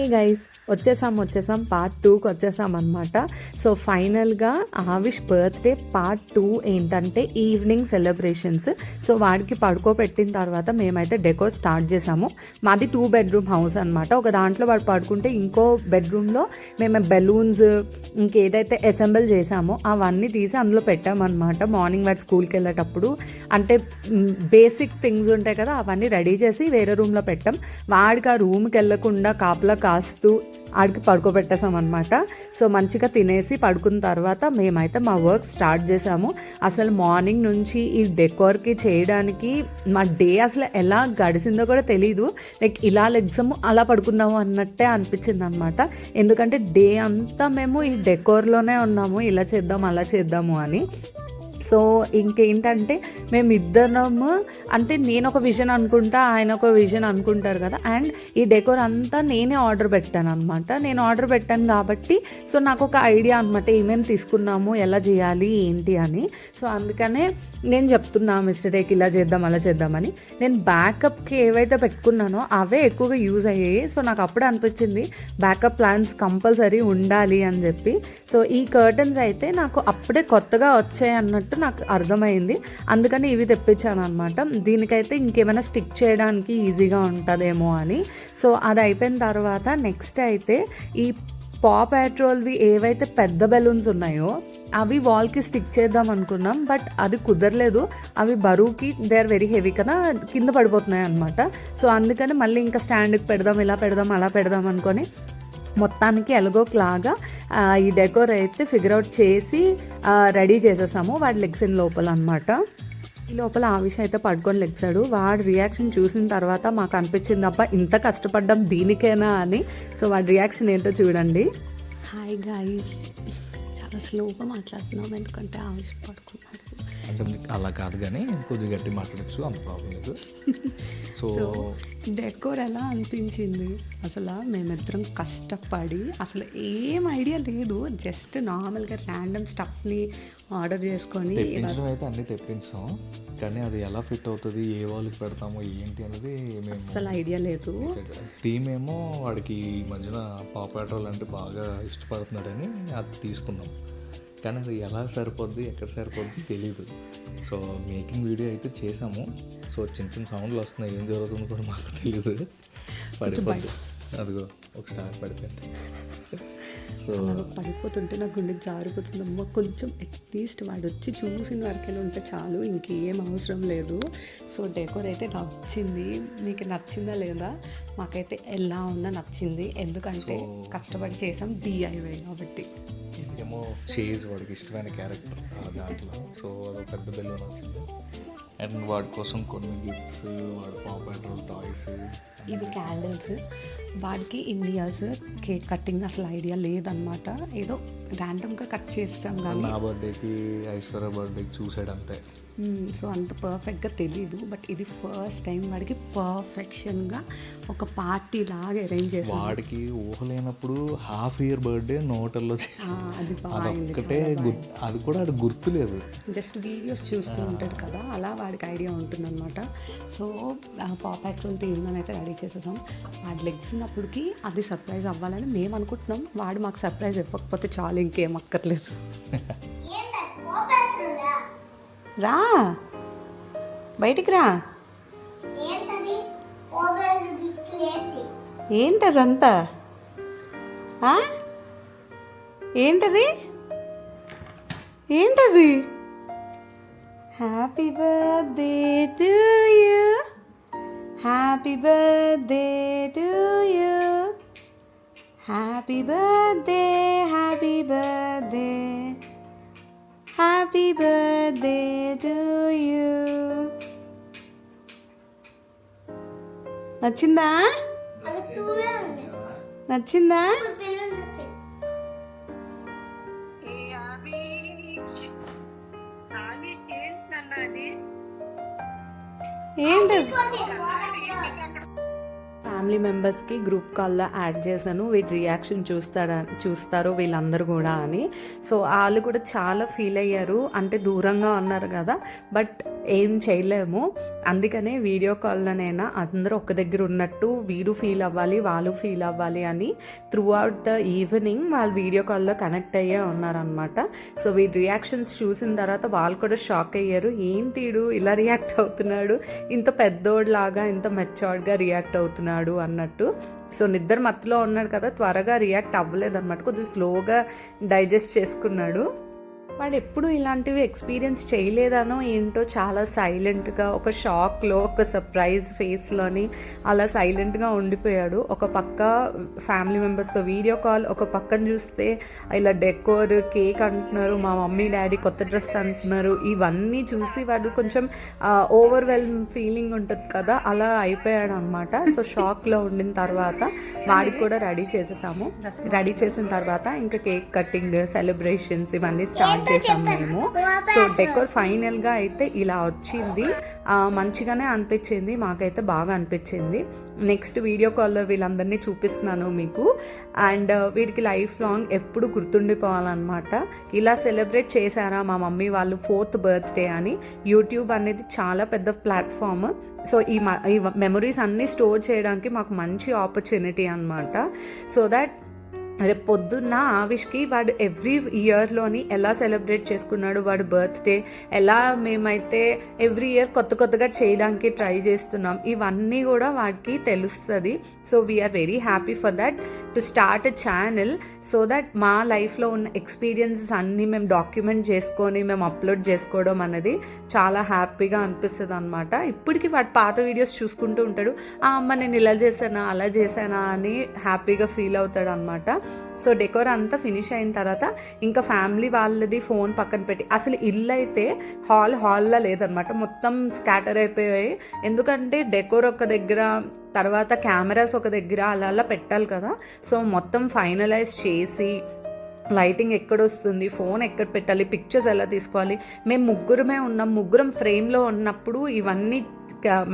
ఏ guys వచ్చేసాం part 2కి వచ్చేసాం అనమాట. సో ఫైనల్గా ఆవిష్ బర్త్డే పార్ట్ 2 ఏంటంటే ఈవినింగ్ సెలబ్రేషన్స్. సో వాడికి పడుకోబెట్టిన తర్వాత మేమైతే డెకోర్ స్టార్ట్ చేసాము. మాది 2 బెడ్రూమ్ హౌస్ అనమాట. ఒక దాంట్లో వాడు పడుకుంటే ఇంకో బెడ్రూమ్లో మేము బెలూన్స్ ఇంకేదైతే అసెంబుల్ చేసామో అవన్నీ తీసి అందులో పెట్టామన్నమాట. మార్నింగ్ వాడు స్కూల్కి వెళ్ళేటప్పుడు అంటే బేసిక్ థింగ్స్ ఉంటాయి కదా, అవన్నీ రెడీ చేసి వేరే రూమ్లో పెట్టాం. వాడికి ఆ రూమ్కి వెళ్ళకుండా కాపలా కాస్తూ ఆడికి పడుకోబెట్టేసాం అనమాట. సో మంచిగా తినేసి పడుకున్న తర్వాత మేమైతే మా వర్క్ స్టార్ట్ చేసాము. అసలు మార్నింగ్ నుంచి ఈ డెకోర్కి చేయడానికి మా డే అసలు ఎలా గడిచిందో కూడా తెలీదు. లైక్ ఇలా లెగ్సము అలా పడుకున్నాము అన్నట్టే అనిపించింది అనమాట. ఎందుకంటే డే అంతా మేము ఈ డెకోర్లోనే ఉన్నాము, ఇలా చేద్దాం అలా చేద్దాము అని. సో ఇంకేంటంటే మేమిద్దరము అంటే నేను ఒక విజన్ అనుకుంటా, ఆయన ఒక విజన్ అనుకుంటారు కదా. అండ్ ఈ డెకోర్ అంతా నేనే ఆర్డర్ పెట్టాను అనమాట. నేను ఆర్డర్ పెట్టాను కాబట్టి సో నాకు ఒక ఐడియా అనమాట, ఏమేమి తీసుకున్నాము, ఎలా చేయాలి ఏంటి అని. సో అందుకనే నేను చెప్తున్నా మిస్టర్ డేకి ఇలా చేద్దాం అలా చేద్దామని. నేను బ్యాకప్కి ఏవైతే పెట్టుకున్నానో అవే ఎక్కువగా యూజ్ అయ్యాయి. సో నాకు అప్పుడే అనిపించింది బ్యాకప్ ప్లాన్స్ కంపల్సరీ ఉండాలి అని చెప్పి. సో ఈ కర్టన్స్ అయితే నాకు అప్పుడే కొత్తగా వచ్చాయి అన్నట్టు నాకు అర్థమైంది. అందుకని ఇవి తెప్పించాను అనమాట. దీనికైతే ఇంకేమైనా స్టిక్ చేయడానికి ఈజీగా ఉంటుందేమో అని. సో అది అయిపోయిన తర్వాత నెక్స్ట్ అయితే ఈ పా పెట్రోల్వి ఏవైతే పెద్ద బెలూన్స్ ఉన్నాయో అవి వాల్కి స్టిక్ చేద్దాం అనుకున్నాం. బట్ అది కుదరలేదు. అవి బరువుకి దే ఆర్ వెరీ హెవీ కదా, కింద పడిపోతున్నాయి అనమాట. సో అందుకని మళ్ళీ ఇంకా స్టాండ్కి పెడదాం, ఇలా పెడదాం అలా పెడదాం అనుకొని మొత్తానికి ఎలాగోలాగా ఈ డెకోర్ అయితే ఫిగర్ అవుట్ చేసి రెడీ చేసేసాము. వాడి లెగ్సిన్ లోపల అనమాట. ఈ లోపల ఆవిష్ అయితే పడుకొని లెగ్సాడు. వాడి రియాక్షన్ చూసిన తర్వాత మాకు అనిపించింది అబ్బా ఇంత కష్టపడ్డాం దీనికేనా అని. సో వాడి రియాక్షన్ ఏంటో చూడండి. హాయ్ గాయ్స్, చాలా స్లోగా మాట్లాడుతున్నాం ఎందుకంటే ఆవిష్ పడుకున్నాడు. అంటే అలా కాదు కానీ కొద్దిగా గట్టి మాట్లాడచ్చు, అంత ప్రాబ్లం లేదు. సో డెకోర్ ఎలా అనిపించింది అసలు? మేమిద్దరం కష్టపడి అసలు ఏం ఐడియా లేదు, జస్ట్ నార్మల్గా ర్యాండమ్ స్టఫ్ని ఆర్డర్ చేసుకొని తెప్పించడం అయితే అన్నీ తెప్పించాం, కానీ అది ఎలా ఫిట్ అవుతుంది, ఏ వాళ్ళకి పెడతామో ఏంటి అనేది మేము అసలు ఐడియా లేదు. థీమ్ ఏమో వాడికి ఈ మధ్యన పా పెట్రోల్ అంటే బాగా ఇష్టపడుతున్నాడని అది తీసుకున్నాం. కానీ అది ఎలా సరిపోద్ది ఎక్కడ సరిపోద్ది తెలీదు. సో మేకింగ్ వీడియో అయితే చేసాము. సో చిన్న చిన్న సౌండ్లు వస్తున్నాయి, ఏం జరుగుతుందో కూడా మాకు తెలీదు. పడిపోద్ది, అదిగో ఒక స్టార్ పడిపోయింది. సో పడిపోతుంటే నా గుండె జారిపోతుంది అమ్మ. కొంచెం అట్లీస్ట్ వాడు వచ్చి చూసిన వరకే ఉంటే చాలు, ఇంకేం అవసరం లేదు. సో డెకోర్ అయితే నచ్చింది. మీకు నచ్చిందా లేదా? మాకైతే ఎలా ఉందో నచ్చింది, ఎందుకంటే కష్టపడి చేసాం, DIY కాబట్టి. ఇదేమో చేజ్ వాడికి ఇష్టమైన క్యారెక్టర్ దాంట్లో. సో అదొక పెద్ద బెలూన్ వచ్చింది. అండ్ వాడి కోసం కొన్ని గిఫ్ట్స్, వాడు పా పెట్రోల్ టాయ్స్, ఇవి క్యాండిల్స్. వాడికి ఇండియాస్ కేక్ కటింగ్ అసలు ఐడియా లేదనమాట. ఏదో ర్యాండమ్గా కట్ చేస్తాం కానీ నా బర్త్డేకి ఐశ్వర్య బర్త్డేకి చూసాడు అంతే. సో అంత పర్ఫెక్ట్గా తెలీదు. బట్ ఇది ఫస్ట్ టైం వాడికి పర్ఫెక్షన్గా ఒక పార్టీ లాగా అరేంజ్ చేసి, వాడికి ఊహలేనప్పుడు హాఫ్ ఇయర్ బర్త్డే నోటల్లో అది అదొక్కటే అది కూడా అది గుర్తులేదు. జస్ట్ వీడియోస్ చూస్తూ ఉంటాడు కదా, అలా వాడికి ఐడియా ఉంటుందన్నమాట. సో పా పెట్రోల్ తీరుమని అయితే రెడీ చేసేసాం. వాడి లెగ్స్ ఉన్నప్పటికీ అది సర్ప్రైజ్ అవ్వాలని మేము అనుకుంటున్నాం. వాడు మాకు సర్ప్రైజ్ ఇవ్వకపోతే చాలు, ఇంకేం అక్కర్లేదు. రా బయటికి రా. ఏంటదంతా? ఏంటది? ఏంటది? Happy birthday to you, happy birthday to you, happy birthday, happy birthday, happy birthday to you. నచ్చిందా? నచ్చిందా? ఏంటి? ఫ్యామిలీ మెంబర్స్కి గ్రూప్ కాల్లో యాడ్ చేశాను, వీటి రియాక్షన్ చూస్తారు వీళ్ళందరూ కూడా అని. సో వాళ్ళు కూడా చాలా ఫీల్ అయ్యారు, అంటే దూరంగా ఉన్నారు కదా, బట్ ఏం చేయలేము, అందుకనే వీడియో కాల్లోనైనా అందరూ ఒక దగ్గర ఉన్నట్టు వీడు ఫీల్ అవ్వాలి వాళ్ళు ఫీల్ అవ్వాలి అని త్రూ అవుట్ ద ఈవినింగ్ వాళ్ళు వీడియో కాల్లో కనెక్ట్ అయ్యే ఉన్నారనమాట. సో వీడి రియాక్షన్స్ చూసిన తర్వాత వాళ్ళు కూడా షాక్ అయ్యారు, ఏంటిడు ఇలా రియాక్ట్ అవుతున్నాడు, ఇంత పెద్దోడ్లాగా ఇంత మెచ్యూర్డ్గా రియాక్ట్ అవుతున్నాడు అన్నట్టు. సో నిద్ర మత్తులో ఉన్నాడు కదా, త్వరగా రియాక్ట్ అవ్వలేదన్నమాట, కొంచెం స్లోగా డైజెస్ట్ చేసుకున్నాడు. వాడు ఎప్పుడు ఇలాంటివి ఎక్స్పీరియన్స్ చేయలేదనో ఏంటో చాలా సైలెంట్గా ఒక షాక్లో ఒక సర్ప్రైజ్ ఫేస్లోని అలా సైలెంట్గా ఉండిపోయాడు. ఒక పక్క ఫ్యామిలీ మెంబర్స్తో వీడియో కాల్, ఒక పక్కన చూస్తే ఇలా డెకోర్ కేక్ అంటున్నారు, మా మమ్మీ డాడీ కొత్త డ్రెస్ అంటున్నారు, ఇవన్నీ చూసి వాడు కొంచెం ఓవర్వెల్మ్ ఫీలింగ్ ఉంటుంది కదా, అలా అయిపోయాడు అనమాట. సో షాక్లో ఉండిన తర్వాత వాడికి కూడా రెడీ చేసేసాము. రెడీ చేసిన తర్వాత ఇంకా కేక్ కటింగ్ సెలబ్రేషన్స్ ఇవన్నీ స్టార్ట్ చేసాం మేము. సో డెకోర్ ఫైనల్గా అయితే ఇలా వచ్చింది, మంచిగానే అనిపించింది, మాకైతే బాగా అనిపించింది. నెక్స్ట్ వీడియో కాల్లో వీళ్ళందరినీ చూపిస్తున్నాను మీకు, అండ్ వీడికి లైఫ్ లాంగ్ ఎప్పుడు గుర్తుండిపోవాలన్నమాట. ఇలా సెలబ్రేట్ చేశారా మా మమ్మీ వాళ్ళు 4th బర్త్డే అని. యూట్యూబ్ అనేది చాలా పెద్ద ప్లాట్ఫామ్, సో ఈ మెమరీస్ అన్నీ స్టోర్ చేయడానికి మాకు మంచి ఆపర్చునిటీ అనమాట. సో దట్ రేపు పొద్దున్న ఆవిష్కి వాడు ఎవ్రీ ఇయర్లోని ఎలా సెలబ్రేట్ చేసుకున్నాడు వాడు బర్త్డే, ఎలా మేమైతే ఎవ్రీ ఇయర్ కొత్తగా చేయడానికి ట్రై చేస్తున్నాం, ఇవన్నీ కూడా వాడికి తెలుస్తుంది. So we are very happy for that to start a channel, so that మా లైఫ్లో ఉన్న ఎక్స్పీరియన్సెస్ అన్నీ మేము డాక్యుమెంట్ చేసుకొని మేము అప్లోడ్ చేసుకోవడం అనేది చాలా హ్యాపీగా అనిపిస్తుంది అనమాట. ఇప్పటికీ వాడు పాత వీడియోస్ చూసుకుంటూ ఉంటాడు, అమ్మ నేను ఇలా చేశానా అలా చేశానా అని హ్యాపీగా ఫీల్ అవుతాడు అనమాట. సో డెకోర్ అంతా ఫినిష్ అయిన తర్వాత ఇంకా ఫ్యామిలీ వాళ్ళది ఫోన్ పక్కన పెట్టి, అసలు ఇల్లు అయితే హాల్లో లేదనమాట, మొత్తం స్కాటర్ అయిపోయాయి. ఎందుకంటే డెకోర్ ఒక దగ్గర, తర్వాత కెమెరాస్ ఒక దగ్గర అలా పెట్టాలి కదా. సో మొత్తం ఫైనలైజ్ చేసి లైటింగ్ ఎక్కడొస్తుంది, ఫోన్ ఎక్కడ పెట్టాలి, పిక్చర్స్ ఎలా తీసుకోవాలి, మేము ముగ్గురమే ఉన్నాం, ముగ్గురం ఫ్రేమ్లో ఉన్నప్పుడు ఇవన్నీ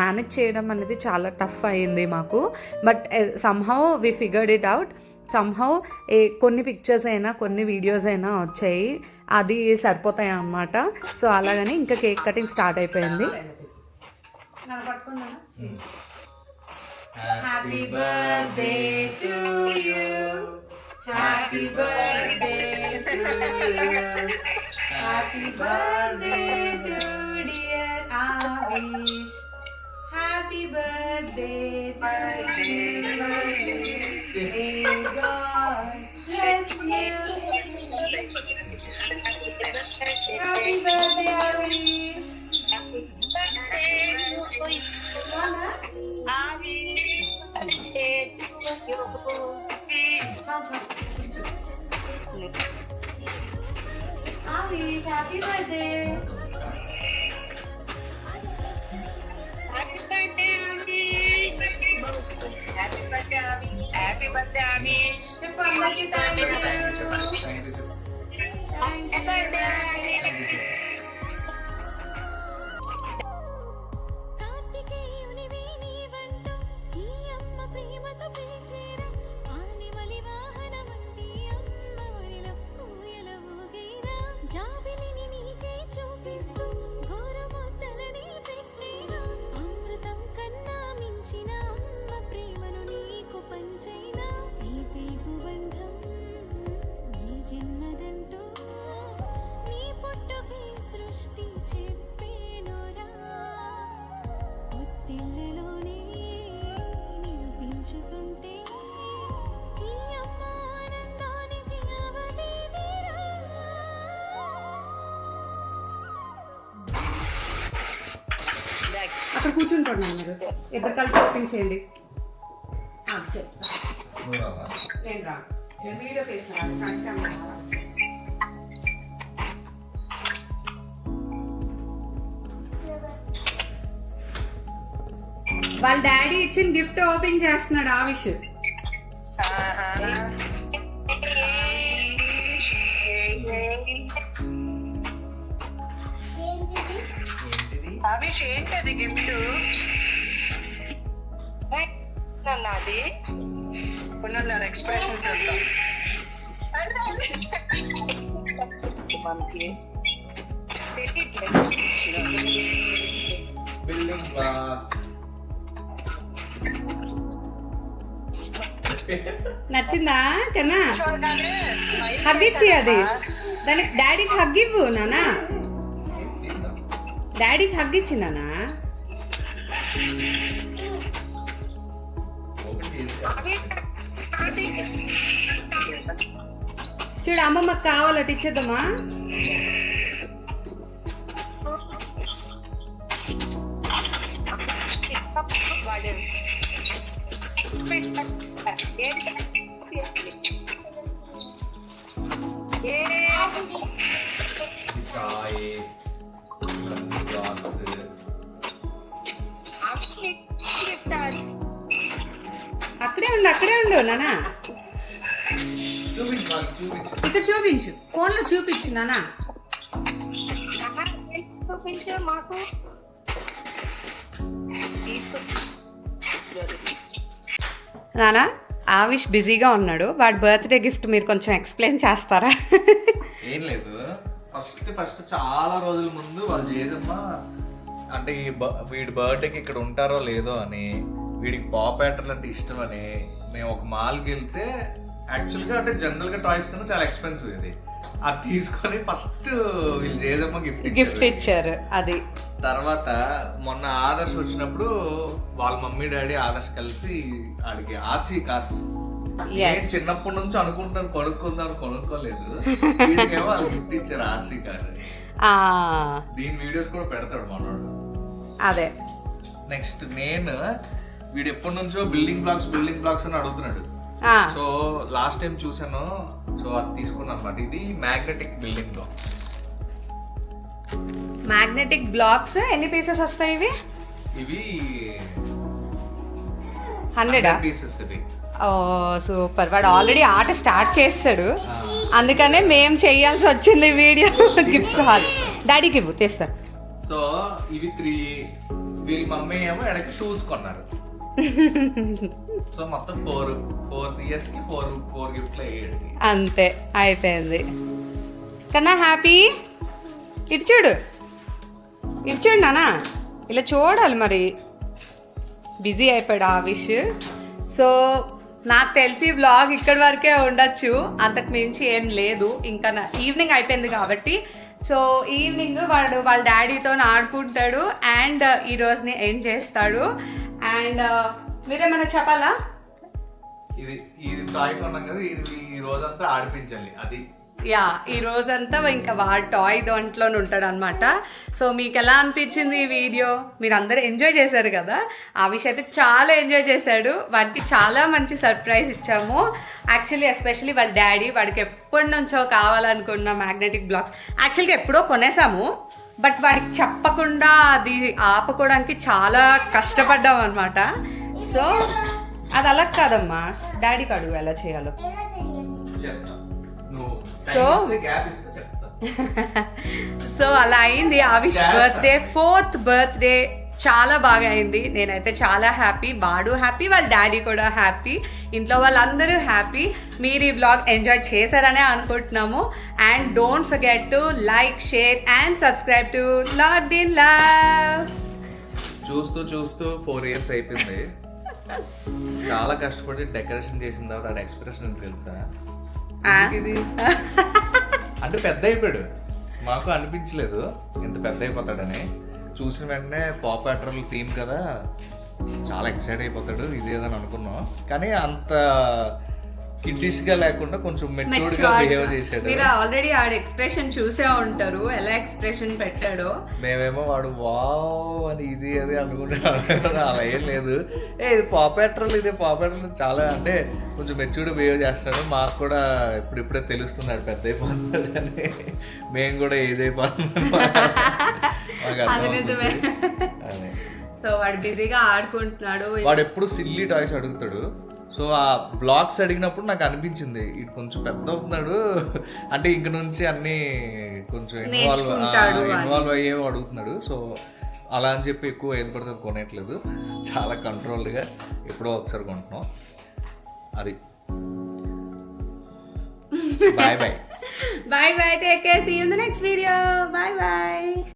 మేనేజ్ చేయడం అనేది చాలా టఫ్ అయ్యింది మాకు. But somehow we figured it out. Somehow కొన్ని పిక్చర్స్ అయినా కొన్ని వీడియోస్ అయినా వచ్చాయి, అది సరిపోతాయి అన్నమాట. సో అలాగని ఇంకా కేక్ కటింగ్ స్టార్ట్ అయిపోయింది. Happy birthday to you, happy birthday to you, happy birthday to dear Avish, happy birthday to you, may God bless you, happy birthday Avish, Avish, happy birthday. Happy birthday, Avish. Happy birthday, Avish. Happy birthday, Avish. Happy birthday. Happy birthday, Avish. సృష్టి చెప్పేనోరా ఉత్తిళ్ళలోనే నిన్ను పెంచుతుంటే ఈ అమ్మ ఆనందానికి అవధేదిరా. అక్కడ కూర్చుని పడినారు, ఇద్దరు కలిసి ఓపెన్ చేయండి. చెప్తా నేను రా, నేను వీడియో తీస్తున్నాను. వాళ్ళ డాడీ ఇచ్చిన గిఫ్ట్ ఓపెన్ చేస్తున్నాడు ఆవిష్. అవిష్ ఏంటది గిఫ్ట్? నన్ను అది కొన్నాను ఎక్స్ప్రెషన్ చూద్దాం. మనకి బిల్డింగ్ బ్లాక్స్. నచ్చిందా కన్నా? హగ్ ఇచ్చి అది దానికి డాడీకి హగ్ ఇవ్వు నానా. డాడీకి హగ్ ఇచ్చి నానా. చూడు అమ్మమ్మకి కావాలట ఇచ్చేద్దామా? అక్కడే ఉండు నానా. ఇక్కడ చూపించు, ఫోన్ లో చూపించు నానా. చూపించు మాకు. నానా ఆవిష్ బిజీగా ఉన్నాడు. వాడి బర్త్డే గిఫ్ట్ మీరు కొంచెం ఎక్స్ప్లెయిన్ చేస్తారా? ఏం లేదు, ఫస్ట్ చాలా రోజుల ముందు వాళ్ళు చేసమ్మ అంటే వీడి బర్త్డేకి ఇక్కడ ఉంటారో లేదో అని, వీడికి పాప్ యాక్టర్లు అంటే ఇష్టం అని మేము ఒక మాల్కి వెళ్తే, యాక్చువల్గా అంటే జనరల్గా టాయ్స్ కన్నా చాలా ఎక్స్పెన్సివ్ ఇది, అది తీసుకొని ఫస్ట్ వీళ్ళు చేసమ్మ గిఫ్ట్ ఇచ్చారు. అది తర్వాత మొన్న ఆదర్శ్ వచ్చినప్పుడు వాళ్ళ మమ్మీ డాడీ ఆదర్శ్ కలిసి ఆడికి ఆర్సీ కార్, నేను చిన్నప్పటి నుంచి అనుకుంటాను కొనుక్కోలేదు, వీడికేమో వాళ్ళు గిఫ్ట్ ఇచ్చారు ఆర్సీ కార్. దీని వీడియోస్ కూడా పెడతాడు మనోడు. అదే నెక్స్ట్ నేను వీడు ఎప్పటి నుంచో బిల్డింగ్ బ్లాక్స్ అని అడుగుతున్నాడు. సో లాస్ట్ టైం చూసాను, సో అది తీసుకున్నాను అనమాట. ఇది magnetic building blocks. Magnetic blocks ఎన్ని పీసెస్ వస్తాయి ఇవి? ఇవి 100 పీసెస్ ఇవి. ఓ సూపర్. వాడు ఆల్రెడీ ఆట స్టార్ట్ చేస్తాడు, అందుకనే మేము చేయాల్సి వచ్చింది వీడియో. గిఫ్ట్ హాల్ డాడీకి ఇవ్వు, తెస్తా. సో ఇవి 3, వీళ్ళ మమ్మీ ఏమో ఎడకి షూస్ కొన్నారు. సో మొత్తం 4 ఇయర్స్ కి 4 గిఫ్ట్లు అయ్యాడు. అంతే అయిపోయింది. కన్నా హ్యాపీ. ఇటు చూడు నానా, ఇలా చూడాలి. మరి బిజీ అయిపోయాడు ఆవిష్. సో నాకు తెలిసి వ్లాగ్ ఇక్కడి వరకే ఉండొచ్చు, అంతకు మించి ఏం లేదు. ఇంకా ఈవినింగ్ అయిపోయింది కాబట్టి, సో ఈవినింగ్ వాడు వాళ్ళ డాడీతో ఆడుకుంటాడు అండ్ ఈ రోజుని ఎండ్ చేస్తాడు. అండ్ మీరేమైనా చెప్పాలా? ఇది టాయ్ కొన్నాం కదా, ఈ రోజంతా ఆడిపించాలి అది. యా, ఈ రోజంతా ఇంకా వాడు టాయ్ దాంట్లోనే ఉంటాడు అనమాట. సో మీకు ఎలా అనిపించింది ఈ వీడియో? మీరు అందరూ ఎంజాయ్ చేశారు కదా. ఆ విషయం అయితే చాలా ఎంజాయ్ చేశాడు. వాడికి చాలా మంచి సర్ప్రైజ్ ఇచ్చాము. యాక్చువల్లీ ఎస్పెషల్లీ వాళ్ళ డాడీ వాడికి ఎప్పటి నుంచో కావాలనుకున్న మ్యాగ్నెటిక్ బ్లాక్స్ యాక్చువల్గా ఎప్పుడో కొనేసాము, బట్ వాడికి చెప్పకుండా అది ఆపుకోవడానికి చాలా కష్టపడ్డాం అనమాట. సో అది అలా కాదమ్మా, డాడీకి అడుగు ఎలా చేయాలో. సో అలా అయింది ఆవిష్ బర్త్డే, 4th బర్త్డే. చాలా బాగా అయింది. నేనైతే చాలా హ్యాపీ, వాడు హ్యాపీ, వాళ్ళ డాడీ కూడా హ్యాపీ, ఇంట్లో వాళ్ళందరూ హ్యాపీ. మీరు ఈ బ్లాగ్ ఎంజాయ్ చేశారనే అనుకుంటున్నాము. And don't forget to like, share and subscribe to logged in love. చూస్తూ 4 ఇయర్స్ అయిపోయింది. చాలా కష్టపడి డెకరేషన్ చేసిన తర్వాత ఆ ఎక్స్ప్రెషన్ తెలుసా, ఇది అంటే పెద్ద అయిపోయాడు. మాకు అనిపించలేదు ఇంత పెద్ద అయిపోతాడని. చూసిన వెంటనే పాప్ యాక్టర్ల థీమ్ కదా, చాలా ఎక్సైట్ అయిపోతాడు ఇదేదని అనుకున్నాం. కానీ అంత కిడ్డిష్ గా లేకుండా కొంచెం మెచ్యూర్డ్ గా బిహేవ్ చేశాడు. మీరు ఆల్రెడీ ఆడ ఎక్స్ప్రెషన్ చూసే ఉంటారు, ఎలా ఎక్స్ప్రెషన్ పెట్టాడో. మేమేమో వాడు వావ్ అని ఇది అది అనుకుంటున్నాడు, అలా ఏం లేదు. ఇది పాప్ యాక్టర్లు చాలా అంటే కొంచెం మెచ్యూర్డ్ బిహేవ్ చేస్తాడు. మాకు కూడా ఇప్పుడిప్పుడే తెలుస్తున్నాడు పెద్ద అయిపోతున్నాడు అని. మేము కూడా ఏజ్ అయిపోతున్నాం. అది నిజమే. సో వాడు బిజీగా ఆడుకుంటున్నాడు. వాడు ఎప్పుడు సిల్లీ టాయ్స్ అడుగుతాడు. సో ఆ బ్లాగ్స్ అడిగినప్పుడు నాకు అనిపించింది ఇటు కొంచెం పెద్ద అవుతున్నాడు, అంటే ఇంక నుంచి అన్ని కొంచెం ఇన్వాల్వ్ అయ్యేవి అడుగుతున్నాడు. సో అలా అని చెప్పి ఎక్కువ ఏది పడితే అది కొనేయట్లేదు, చాలా కంట్రోల్డ్గా ఎప్పుడో ఒకసారి కొంటున్నాం. అది bye bye. Bye bye. Take care. See you in the next video. Bye bye.